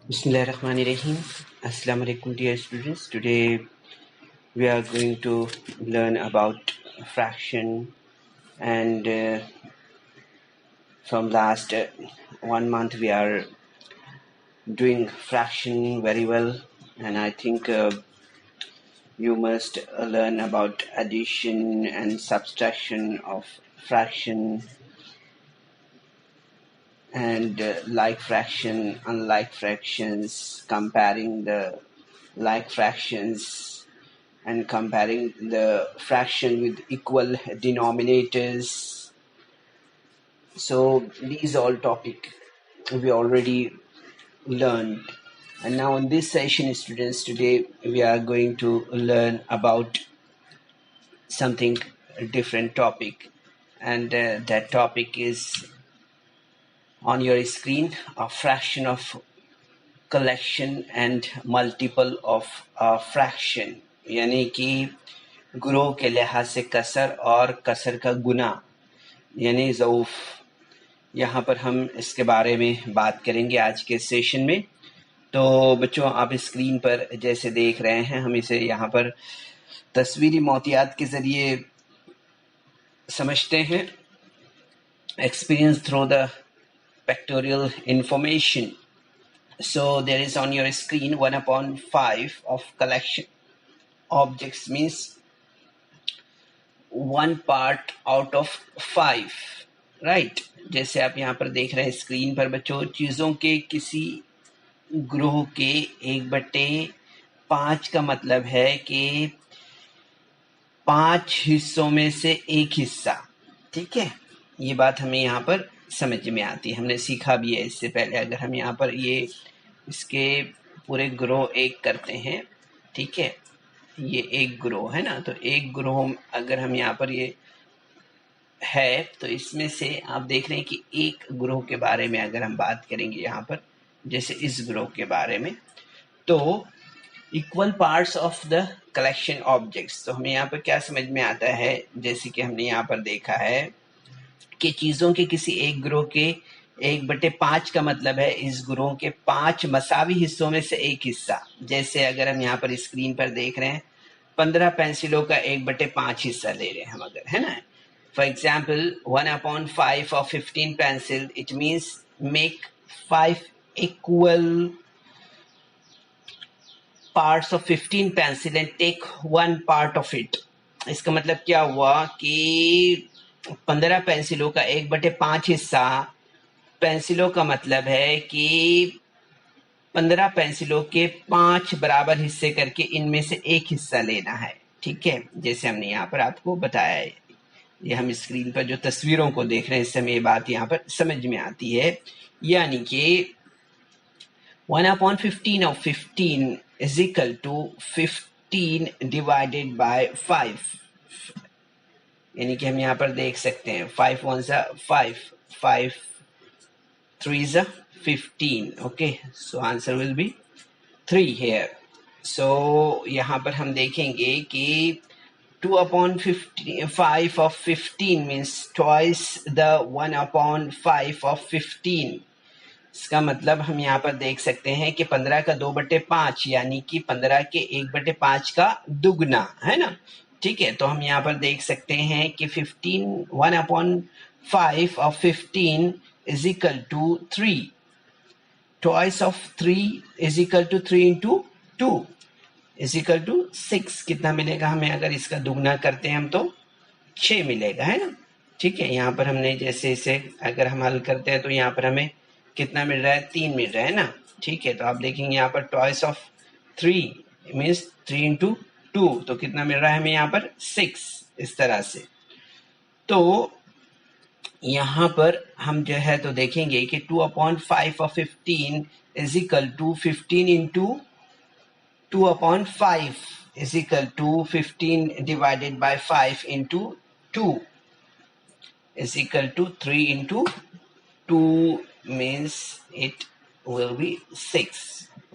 Bismillahirrahmanirrahim. Assalamu alaikum, dear students. Today we are going to learn about fraction, and from last 1 month we are doing fraction very well, and I think you must learn about addition and subtraction of fraction, and like fraction, unlike fractions, comparing the like fractions, and comparing the fraction with equal denominators. So these all topic we already learned, and now in this session, students, today we are going to learn about something different topic, and that topic is on your screen: a fraction of collection and multiple of a fraction, यानी कि ग्रोह के लिहाज से कसर और कसर का गुना यानी ज़ऊफ। यहाँ पर हम इसके बारे में बात करेंगे आज के सेशन में। तो बच्चों, आप स्क्रीन पर जैसे देख रहे हैं, हम इसे यहाँ पर तस्वीरी मोतियात के ज़रिए समझते हैं, experience through the pictorial information. So there is on your screen 1/5 of collection objects, means 1 part out of 5, right? जैसे आप यहाँ पर देख रहे हैं स्क्रीन पर बच्चों, चीज़ों के किसी ग्रोह के 1/5 का मतलब है कि 5 हिस्सों में से एक हिस्सा। ठीक है, ये बात हमें यहाँ पर समझ में आती है, हमने सीखा भी है इससे पहले। अगर हम यहाँ पर ये इसके पूरे ग्रोह एक करते हैं, ठीक है, ये एक ग्रोह है ना, तो एक ग्रोह अगर हम यहाँ पर ये है, तो इसमें से आप देख रहे हैं कि एक ग्रोह के बारे में अगर हम बात करेंगे यहाँ पर, जैसे इस ग्रोह के बारे में, तो equal parts of the collection objects. तो हमें यहाँ पर क्या समझ में आता है, जैसे कि हमने यहाँ पर देखा है कि चीज़ों के किसी एक ग्रोह के 1/5 का मतलब है इस ग्रोह के 5 मसावी हिस्सों में से एक हिस्सा। जैसे अगर हम यहाँ पर स्क्रीन पर देख रहे हैं, 15 पेंसिलों का 1/5 हिस्सा ले रहे हैं हम, अगर, है ना। For example 1/5 of 15 pencil, it means make 5 equal parts of 15 pencil and take 1 part of it. इसका मतलब क्या हुआ कि 15 पेंसिलों का 1/5 हिस्सा, पेंसिलों का मतलब है कि 15 पेंसिलों के 5 बराबर हिस्से करके इनमें से एक हिस्सा लेना है। ठीक है, जैसे हमने यहाँ पर आपको बताया है, ये हम स्क्रीन पर जो तस्वीरों को देख रहे हैं, इससे हमें ये बात यहाँ पर समझ में आती है। यानी कि 1/15 of 15 is equal to 15 divided by 5, यानी कि हम यहाँ पर देख सकते हैं 5 1s are 5, 5 3s are 15. Okay, so answer will be 3 here. So यहाँ पर हम देखेंगे कि 2/5 of 15 means twice the 1/5 of 15. इसका मतलब हम यहाँ पर देख सकते हैं कि 15 का 2/5 यानी कि 15 के 1/5 का दुगना, है ना। ठीक है, तो हम यहाँ पर देख सकते हैं कि 1/5 of 15 is equal to 3. Twice of 3 is equal to 3 into 2 is equal to 6. कितना मिलेगा हमें अगर इसका दुगना करते हैं हम, तो 6 मिलेगा, है ना। ठीक है, यहाँ पर हमने जैसे इसे अगर हम हल करते हैं तो यहाँ पर हमें कितना मिल रहा है, 3 मिल रहा है ना। ठीक है, तो आप देखेंगे यहाँ पर twice of 3 मीन्स 3 into 2, तो कितना मिल रहा है हमें यहाँ पर 6, इस तरह से। तो यहाँ पर हम जो है तो देखेंगे कि 2/5 of 15 is equal to 15 into 2/5 is equal to 15 divided by 5 into 2 is equal to 3 into 2 means it will be 6.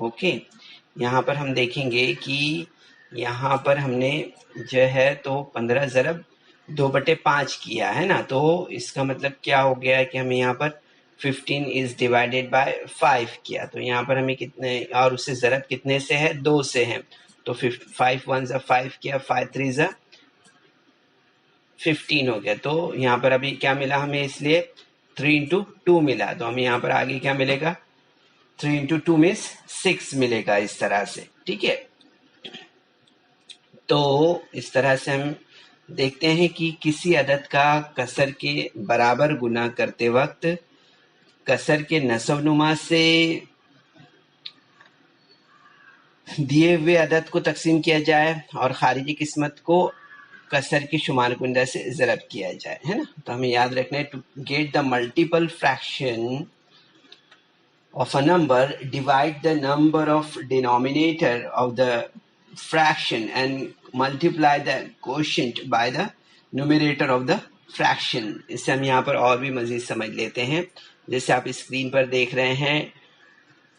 Okay, यहाँ पर हम देखेंगे कि यहाँ पर हमने जो है तो 15 ज़रब 2/5 किया है ना, तो इसका मतलब क्या हो गया है कि हमें यहाँ पर 15 इज डिवाइडेड बाय 5 किया, तो यहाँ पर हमें कितने, और उससे ज़रब कितने से है, 2 से है, तो 5 1 ज़ा 5 किया, 5 3 ज़ा 15 हो गया। तो यहाँ पर अभी क्या मिला हमें, इसलिए 3 इंटू 2 मिला, तो हमें यहाँ पर आगे क्या मिलेगा, 3 इंटू 2 मीन्स 6 मिलेगा, इस तरह से। ठीक है, तो इस तरह से हम देखते हैं कि किसी अदद का कसर के बराबर गुना करते वक्त कसर के नसब-नुमा से दिए हुए अदद को तकसीम किया जाए और खारिजी किस्मत को कसर की शुमार कुंदा से ज़रब किया जाए, है ना। तो हमें याद रखना है, to get the multiple fraction of a number, divide the number of denominator of the fraction and multiply the quotient by the numerator of the fraction। इससे हम यहाँ पर और भी मज़ीद समझ लेते हैं। जैसे आप स्क्रीन पर देख रहे हैं,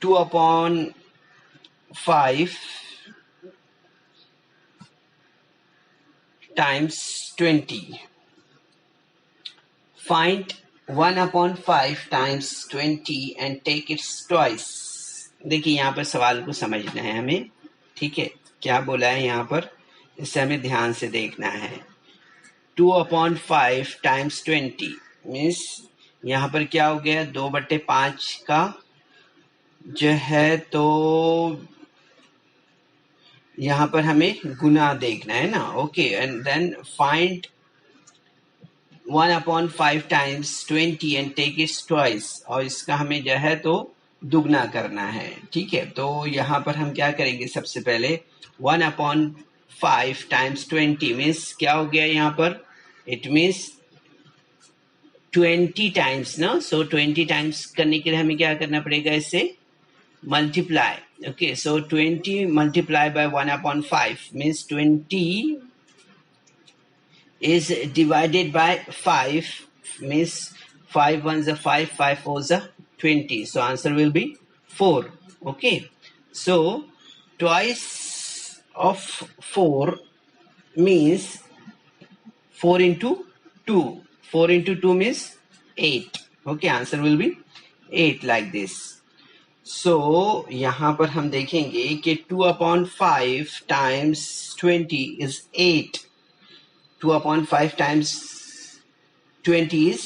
2/5 times 20, find 1/5 times 20 and take its twice। देखिए यहाँ पर सवाल को समझना है हमें, ठीक है, क्या बोला है यहाँ पर, इसे हमें ध्यान से देखना है। 2/5 times 20 मीन्स यहाँ पर क्या हो गया, 2/5 का जो है, तो यहाँ पर हमें गुना देखना है ना। Okay, and then find 1/5 times 20 and take it twice, और इसका हमें जो है तो दुगना करना है। ठीक है, तो यहाँ पर हम क्या करेंगे, सबसे पहले 1/5 times 20 मीन्स क्या हो गया यहाँ पर, इट मीन्स 20 टाइम्स ना। सो 20 टाइम्स करने के लिए हमें क्या करना पड़ेगा, इससे multiply. Okay, so 20 multiply by 1/5 means 20 is divided by 5 means 5 1s are 5, 5 4s are 20, so answer will be 4. Okay, so twice of 4 means 4 into 2, 4 into 2 means 8. Okay, answer will be 8 like this. So यहाँ पर हम देखेंगे कि 2/5 times 20 is 8, 2/5 times 20 is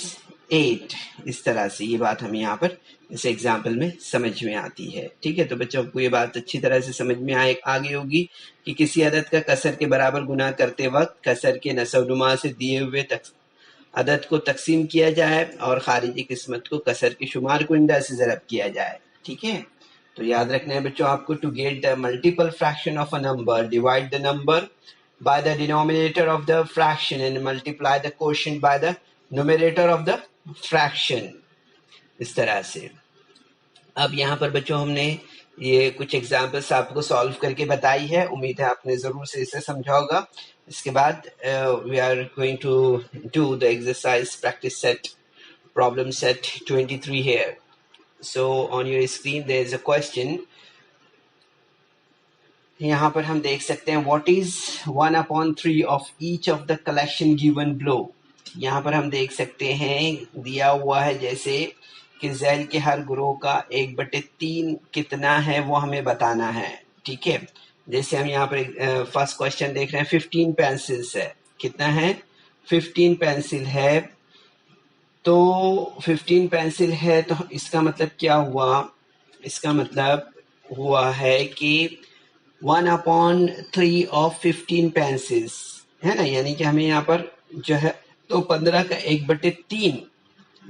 8। इस तरह से ये बात हमें यहाँ पर इस एग्जाम्पल में समझ में आती है। ठीक है, तो बच्चों को ये बात अच्छी तरह से समझ में आ गई होगी कि किसी अदद का कसर के बराबर गुना करते वक्त कसर के नसब-नुमा से दिए हुए अदद को तकसीम किया जाए और खारिजी किस्मत को कसर के शुमार कुंडा से ज़रब किया जाए। ठीक है, तो याद रखना है बच्चों आपको, to get the multiple fraction of a number, divide the number by the denominator of the fraction and multiply the quotient by the numerator of the fraction। इस तरह से अब यहाँ पर बच्चों हमने ये कुछ एग्जाम्पल्स आपको सॉल्व करके बताई है, उम्मीद है आपने ज़रूर से इसे समझा होगा। इसके बाद we are going to do the exercise practice set problem set 23 here। So on your screen there is a question। यहाँ पर हम देख सकते हैं, what is 1/3 of each of the collection given below. यहाँ पर हम देख सकते हैं दिया हुआ है जैसे कि ज़ैल के हर ग्रोह का 1/3 कितना है वो हमें बताना है। ठीक है, जैसे हम यहाँ पर फर्स्ट क्वेश्चन देख रहे हैं, 15 पेंसिल्स है, कितना है, 15 पेंसिल है। तो 15 पेंसिल है तो इसका मतलब क्या हुआ, इसका मतलब हुआ है कि 1/3 ऑफ 15 पेंसिल्स है ना, यानी कि हमें यहाँ पर जो है तो 15 का 1/3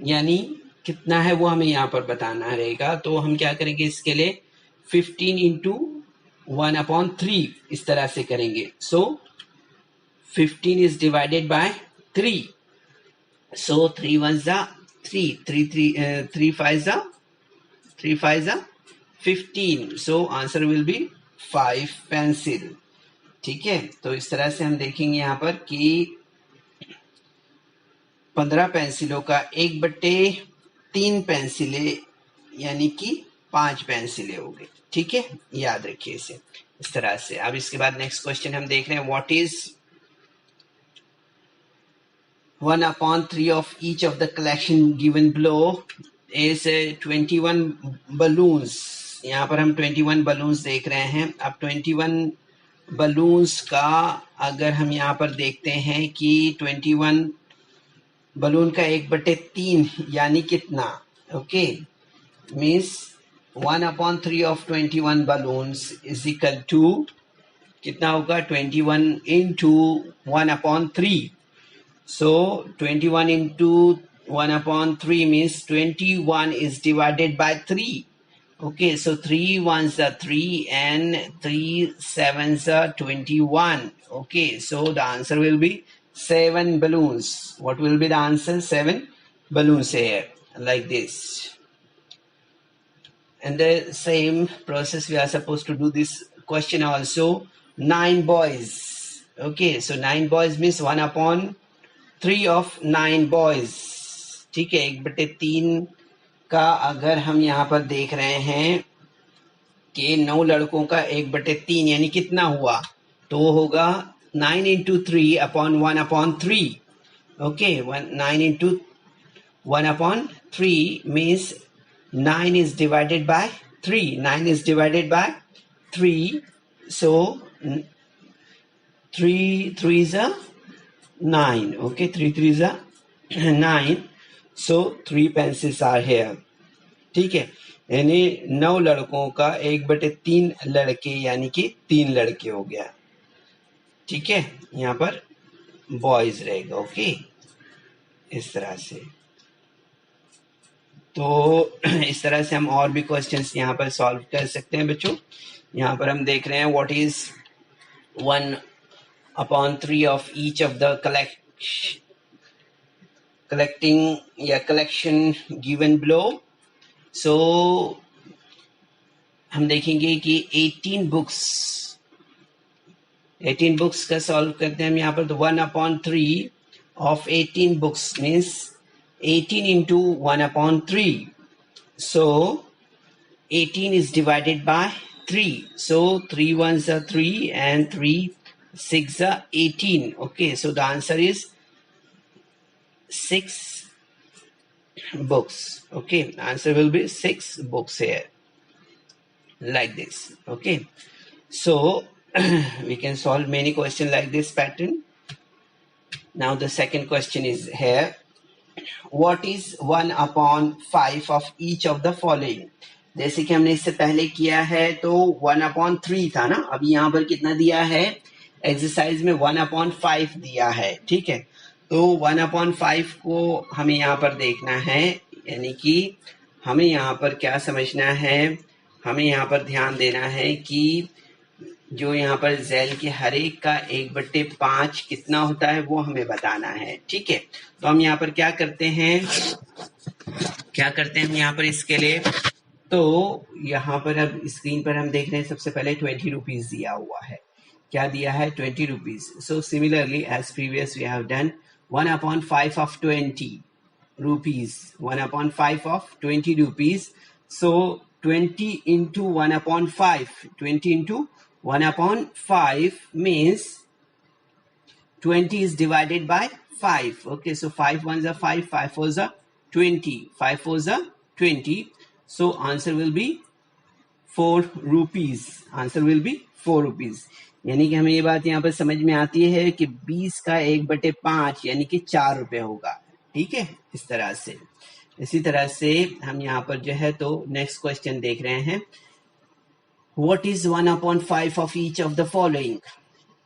यानी कितना है वो हमें यहाँ पर बताना रहेगा। तो हम क्या करेंगे इसके लिए, 15 इंटू 1/3 इस तरह से करेंगे। सो 15 is divided bye 3, so 3 1s are 3, 3 5s are 15, so answer will be 5 pencil. ठीक है, तो इस तरह से हम देखेंगे यहाँ पर कि 15 पेंसिलों का 1/3 पेंसिलें यानी कि 5 पेंसिलें हो गई। ठीक है, याद रखिए इसे इस तरह से। अब इसके बाद नेक्स्ट क्वेश्चन हम देख रहे हैं, what is 1/3 of each of the collection given below इस 21 बलून्स, यहाँ पर हम 21 बलून्स देख रहे हैं। अब 21 बलून्स का अगर हम यहाँ पर देखते हैं कि 21 बलून का 1/3 यानी कितना, okay, means 1/3 of 21 balloons is equal to कितना होगा, 21 into 1/3। So 21 into 1/3 means 21 is divided by 3. Okay, so 3 ones are 3 and 3 sevens are 21. Okay, so the answer will be 7 balloons. What will be the answer? 7 balloons here, like this. And the same process we are supposed to do this question also. 9 boys. Okay, so 9 boys means 1/3 of 9 boys. ठीक है, 1/3 का अगर हम यहाँ पर देख रहे हैं कि 9 लड़कों का 1/3 यानी कितना हुआ, तो वो होगा 9 into 3/1/3। Okay, 9 into 1/3 means 9 is divided bye 3। 9 is divided bye 3, so 3 3s are 9. Okay, 3 3s are 9. So 3 pencils are here. ठीक है, यानी 9 लड़कों का 1/3 लड़के यानी कि 3 लड़के हो गया। ठीक है, यहाँ पर बॉयज रहेगा। ओके, इस तरह से। तो इस तरह से हम और भी क्वेश्चंस यहाँ पर सॉल्व कर सकते हैं बच्चों। यहाँ पर हम देख रहे हैं what is 1/3 of each of the collecting या collection given below. So हम देखेंगे कि 18 बुक्स का सॉल्व करते हैं हम यहाँ पर। तो 1/3 of 18 books means 18 into 1/3. So 18 is divided by 3. So 3 ones are 3 and 3 6 are 18. Okay, so the answer is 6 books. Okay, answer will be 6 books here, like this. Okay, so we can solve many questions like this pattern. Now the second question is here. What is 1/5 of each of the following? जैसे कि हमने इससे पहले किया है तो 1/3 था ना, अभी यहाँ पर कितना दिया है एक्सरसाइज में, 1/5 दिया है। ठीक है, तो 1/5 को हमें यहाँ पर देखना है, यानी कि हमें यहाँ पर क्या समझना है, हमें यहाँ पर ध्यान देना है कि जो यहाँ पर जेल के हर एक का 1/5 कितना होता है वो हमें बताना है। ठीक है, तो हम यहाँ पर क्या करते हैं हम यहाँ पर इसके लिए, तो यहाँ पर अब स्क्रीन पर हम देख रहे हैं सबसे पहले 20 रुपीज दिया हुआ है। क्या दिया है? 20 rupees. So similarly as previous we have done 1/5 of 20 rupees, 1/5 of 20 rupees. So 20 into 1/5, 20 into 1/5 means 20 is divided by 5. Okay, so 5 ones are 5, 5 fours are 20, 5 fours are 20. So answer will be 4 rupees. Answer will be 4 rupees. यानी कि हमें ये बात यहाँ पर समझ में आती है कि 20 का 1/5 यानी कि 4 रुपए होगा। ठीक है, इस तरह से। इसी तरह से हम यहाँ पर जो है तो नेक्स्ट क्वेश्चन देख रहे हैं। What is 1/5 of each of the following?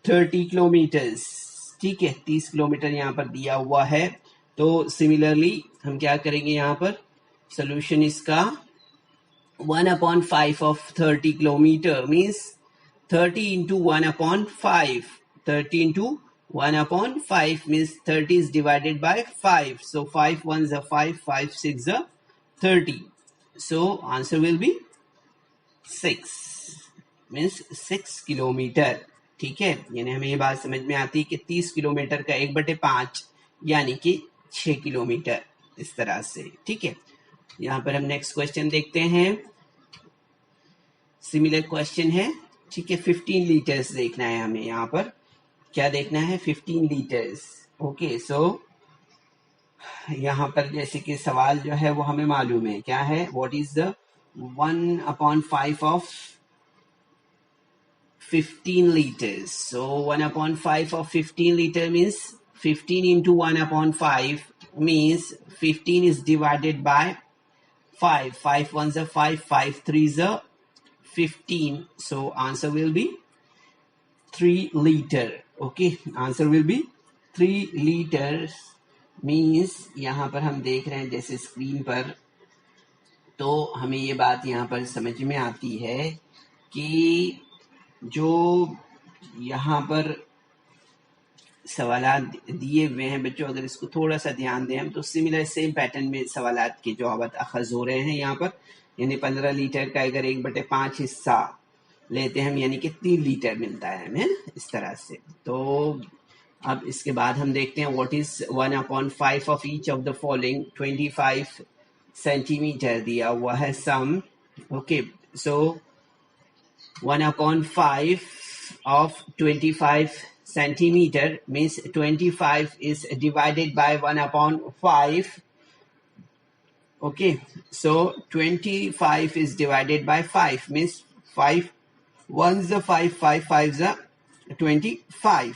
30 kilometres. ठीक है, 30 किलोमीटर यहाँ पर दिया हुआ है। तो सिमिलरली हम क्या करेंगे, यहाँ पर सोल्यूशन इसका 1/5 of 30 kilometre means 30 into 1/5. 30 into 1/5 means 30 is divided by 5. So 5 ones are 5, 5 6 are 30. So answer will be 6. Means 6 kilometre. ठीक है, यानी हमें ये बात समझ में आती है कि 30 किलोमीटर का 1/5 यानी कि 6 किलोमीटर, इस तरह से। ठीक है, यहाँ पर हम नेक्स्ट क्वेश्चन देखते हैं। सिमिलर क्वेश्चन है। ठीक है, 15 लीटर्स देखना है हमें। यहाँ पर क्या देखना है? 15 लीटर्स। ओके, सो यहाँ पर जैसे कि सवाल जो है वो हमें मालूम है क्या है, what is the 1/5 of 15 liters. So 1/5 of 15 liter means 15 into 1/5 means 15 is divided by 5. 5 ones are 5, 5 threes are 15. So answer will be 3 liter. Okay, answer will be 3 liters. Means यहाँ पर हम देख रहे हैं जैसे स्क्रीन पर, तो हमें ये बात यहाँ पर समझ में आती है कि जो यहाँ पर सवालात दिए हुए हैं बच्चों, अगर इसको थोड़ा सा ध्यान दें हम तो सिमिलर सेम पैटर्न में सवालात के जवाब अखज़ हो रहे हैं यहाँ पर। यानी 15 लीटर का अगर 1/5 हिस्सा लेते हैं हम यानी कि 3 लीटर मिलता है हमें इस तरह से। तो अब इसके बाद हम देखते हैं what is 1/5 of each of the following. 25 centimetre दिया हुआ है sum. Okay, so 1/5 of 25 centimeter means 25 is divided by 1/5. Okay, so 25 is divided by 5 means 5 ones are 5, 5 fives are 25.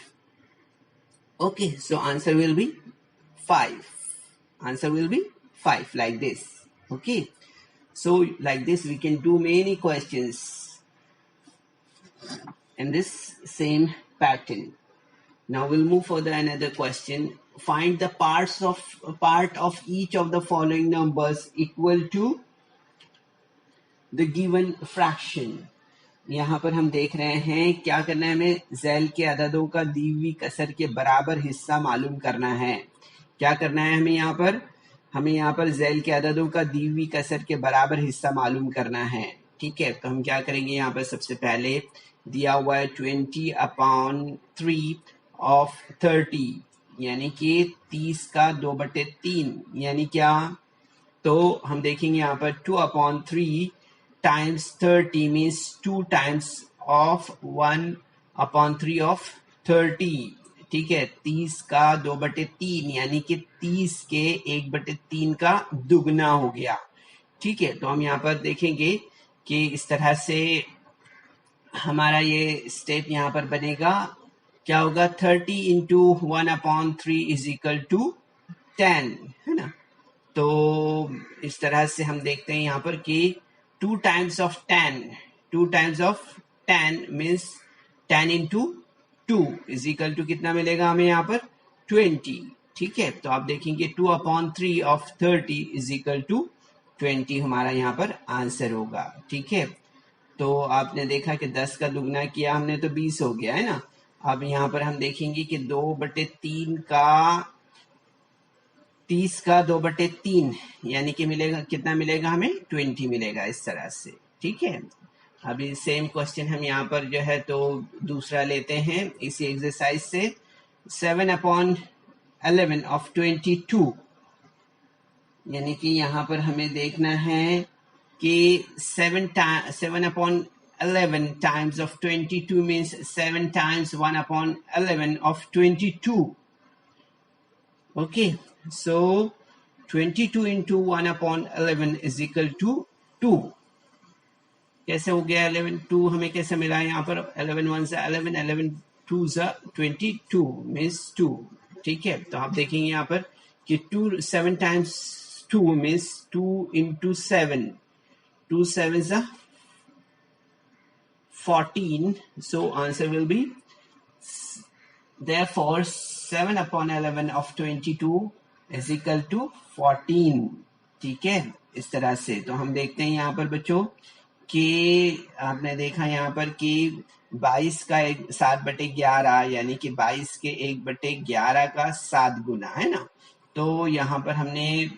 Okay, so answer will be 5. Answer will be 5 like this. Okay, so like this we can do many questions in this same pattern. Now we'll move further another question. Find the part of each of the following numbers equal to the given fraction. यहाँ पर हम देख रहे हैं क्या करना है, हमें ज़ैल के अददों का दी हुई कसर के बराबर हिस्सा मालूम करना है। क्या करना है हमें यहाँ पर ज़ैल के अददों का दी हुई कसर के बराबर हिस्सा मालूम करना है। ठीक है, तो हम क्या करेंगे, यहाँ पर सबसे पहले दिया हुआ है 20/3 ऑफ 30 यानी कि 30 का 2/3 यानी क्या, तो हम देखेंगे यहाँ पर 2/3 times 30 means 2 times of 1/3 of 30. ठीक है, 30 का 2/3 यानी कि 30 के 1/3 का दुगना हो गया। ठीक है, तो हम यहाँ पर देखेंगे कि इस तरह से हमारा ये स्टेप यहाँ पर बनेगा। क्या होगा, 30 इंटू 1/3 इज इक्वल टू 10 है ना। तो इस तरह से हम देखते हैं यहाँ पर कि 2 times of 10 means 10 into 2 is equal to कितना मिलेगा हमें यहाँ पर 20। ठीक है, तो आप देखेंगे 2/3 of 30 is equal to 20 हमारा यहाँ पर आंसर होगा। ठीक है, तो आपने देखा कि 10 का दुगना किया हमने तो 20 हो गया है ना। अब यहाँ पर हम देखेंगे कि 2/3 का 30 का 2/3 यानी कि मिलेगा कितना मिलेगा हमें 20 मिलेगा इस तरह से। ठीक है, अभी सेम क्वेश्चन हम यहाँ पर जो है तो दूसरा लेते हैं इसी एक्सरसाइज से। 7/11 of 22 यानी कि यहाँ पर हमें देखना है कि 7/11 times of 22 means 7 times 1/11 of 22. Okay, so 22 into 1/11 is equal to 2. कैसे हो गया 11? 2 हमें कैसे मिला यहाँ पर? 11 1 से 11, 11 2 से 22 means 2। ठीक है, तो आप देखेंगे यहाँ पर कि 7 times 2 means 2 into 7, 2 7 is 14, so answer will be therefore 7/11 of 22 is equal to 14। ठीक है, इस तरह से तो हम देखते हैं यहाँ पर बच्चों कि आपने देखा यहाँ पर कि 22 का 7/11 यानी कि 22 के 1/11 का 7 गुना है ना। तो यहाँ पर हमने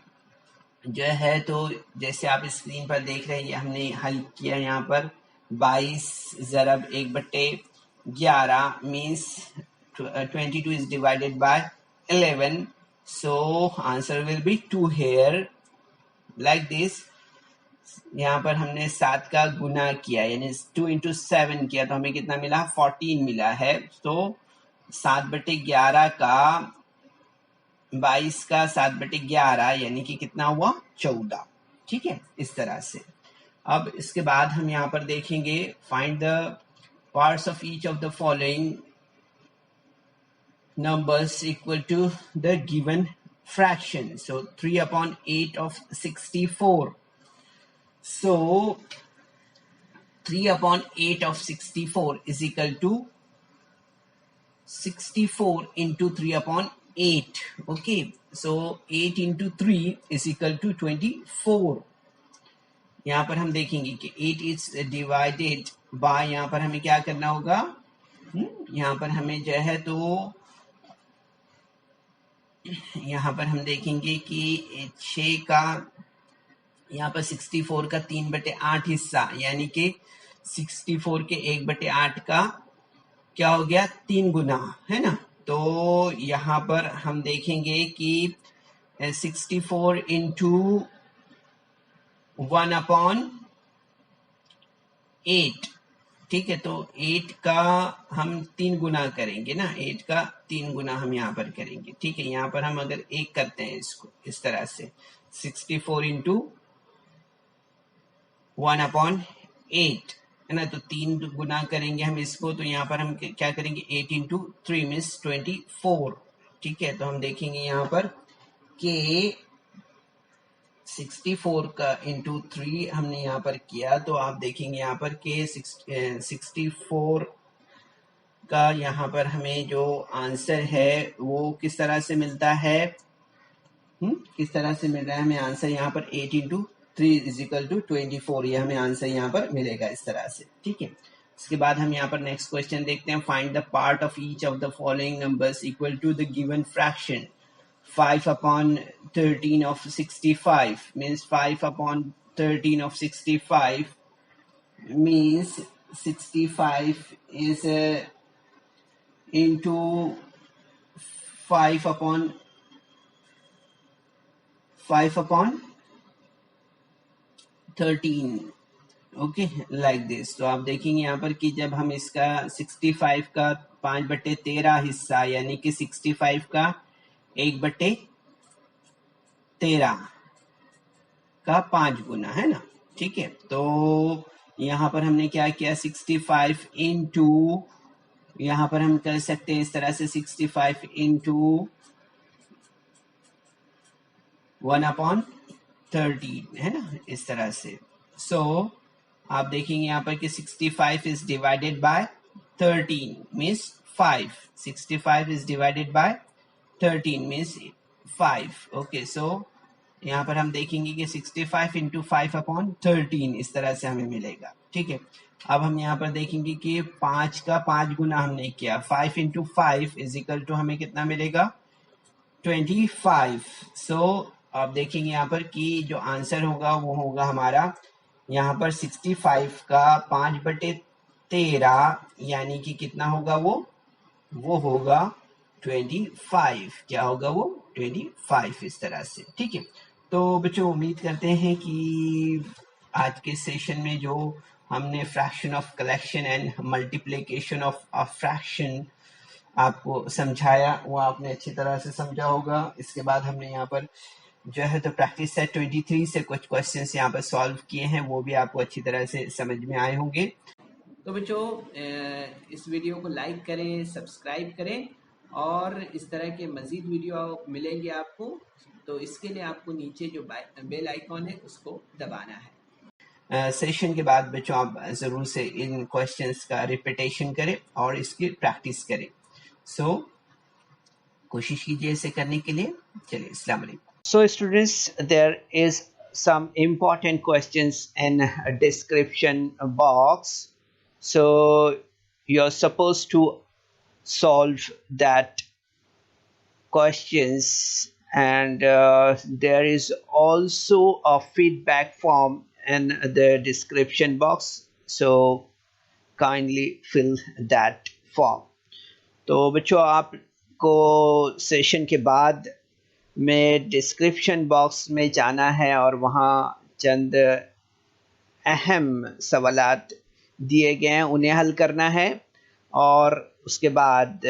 जो है तो जैसे आप स्क्रीन पर देख रहे हैं हमने हल किया यहाँ पर 22 ज़रब 1/11 means 22 is divided by 11, so answer will be 2 here like this। यहाँ पर हमने 7 का गुना किया यानी 2 into 7 किया तो हमें कितना मिला 14 मिला है। तो 7/11 का 22 का 7/11 यानी कि कितना हुआ 14। ठीक है, इस तरह से। अब इसके बाद हम यहाँ पर देखेंगे find the parts of each of the following numbers equal to the given fraction. So 3/8 of 64. So 3/8 of 64 is equal to 64 into 3/8. Okay, so 8 into 3 is equal to 24. यहाँ पर हम देखेंगे कि 8 is divided by, यहाँ पर हमें क्या करना होगा, यहाँ पर हमें जो है तो यहाँ पर हम देखेंगे कि 6 का यहाँ पर 64 का 3/8 हिस्सा यानी कि 64 के 1/8 का क्या हो गया 3 गुना, है ना। तो यहाँ पर हम देखेंगे कि 64 इंटू 1/8, ठीक है। तो 8 का हम 3 गुना करेंगे ना, 8 का 3 गुना हम यहाँ पर करेंगे। ठीक है, यहाँ पर हम अगर 1 करते हैं इसको इस तरह से 64 इंटू 1/8, है ना, तो 3 गुना करेंगे हम इसको। तो यहाँ पर हम क्या करेंगे 8 इंटू 3 मीन्स 24। ठीक है, तो हम देखेंगे यहाँ पर के 64 का इंटू 3 हमने यहाँ पर किया, तो आप देखेंगे यहाँ पर के 64 का यहाँ पर हमें जो आंसर है वो किस तरह से मिलता है, किस तरह से मिल रहा है हमें आंसर यहाँ पर 8 इंटू 3 इज इक्वल टू 24, ये हमें आंसर यहाँ पर मिलेगा इस तरह से। ठीक है, इसके बाद हम यहाँ पर नेक्स्ट क्वेश्चन देखते हैं। Find the part of each of the following numbers equal to the given fraction 5/13 of 65 means 5/13 of 65 means 65 is into 5/13, okay, like this. तो आप देखेंगे यहाँ पर कि जब हम इसका 65 का 5/13 हिस्सा यानी कि 65 का 1/13 का 5 गुना, है ना। ठीक है, तो यहाँ पर हमने क्या किया 65 इंटू, यहाँ पर हम कर सकते हैं इस तरह से 65 इंटू 1/13, है ना, इस तरह से। सो आप देखेंगे यहाँ पर कि 65 is divided by 13 means 5, 65 is divided by 13 means 5। Okay, so यहाँ पर हम देखेंगे कि 65 इंटू 5/13 इस तरह से हमें मिलेगा। ठीक है, अब हम यहाँ पर देखेंगे कि 5 का 5 गुना हमने किया, 5 इंटू 5 इज इक्वल टू हमें कितना मिलेगा 25। सो आप देखेंगे यहाँ पर कि जो आंसर होगा वो होगा हमारा यहाँ पर 65 का 5/13 यानी कि कितना होगा वो होगा 25। क्या होगा वो 25 इस तरह से। ठीक है, तो बच्चों उम्मीद करते हैं कि आज के सेशन में जो हमने fraction of collection and multiplication of a fraction आपको समझाया वो आपने अच्छी तरह से समझा होगा। इसके बाद हमने यहाँ पर जो है तो प्रैक्टिस सेट 23 से कुछ क्वेश्चंस यहाँ पर सॉल्व किए हैं, वो भी आपको अच्छी तरह से समझ में आए होंगे। तो बच्चों इस वीडियो को लाइक करें, सब्सक्राइब करें और इस तरह के मज़ीद वीडियो मिलेंगे आपको। तो इसके लिए आपको नीचे जो बेल आइकॉन है उसको दबाना है। सेशन के बाद बच्चों आप ज़रूर से इन क्वेश्चंस का रिपीटेशन करें और इसकी प्रैक्टिस करें। सो कोशिश कीजिए इसे करने के लिए। चलिए, अस्सलाम वालेकुम। So students, there is some important questions in a description box. So you're supposed to solve that questions, and there is also a feedback form in the description box. So kindly fill that form. तो बच्चों आपको session के बाद में description box में जाना है और वहाँ चंद अहम सवालात दिए गए हैं, उन्हें हल करना है और उसके बाद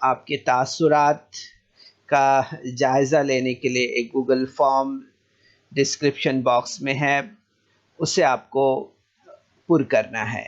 आपके तासुरात का जायज़ा लेने के लिए एक गूगल फॉर्म डिस्क्रिप्शन बॉक्स में है, उसे आपको पुर करना है।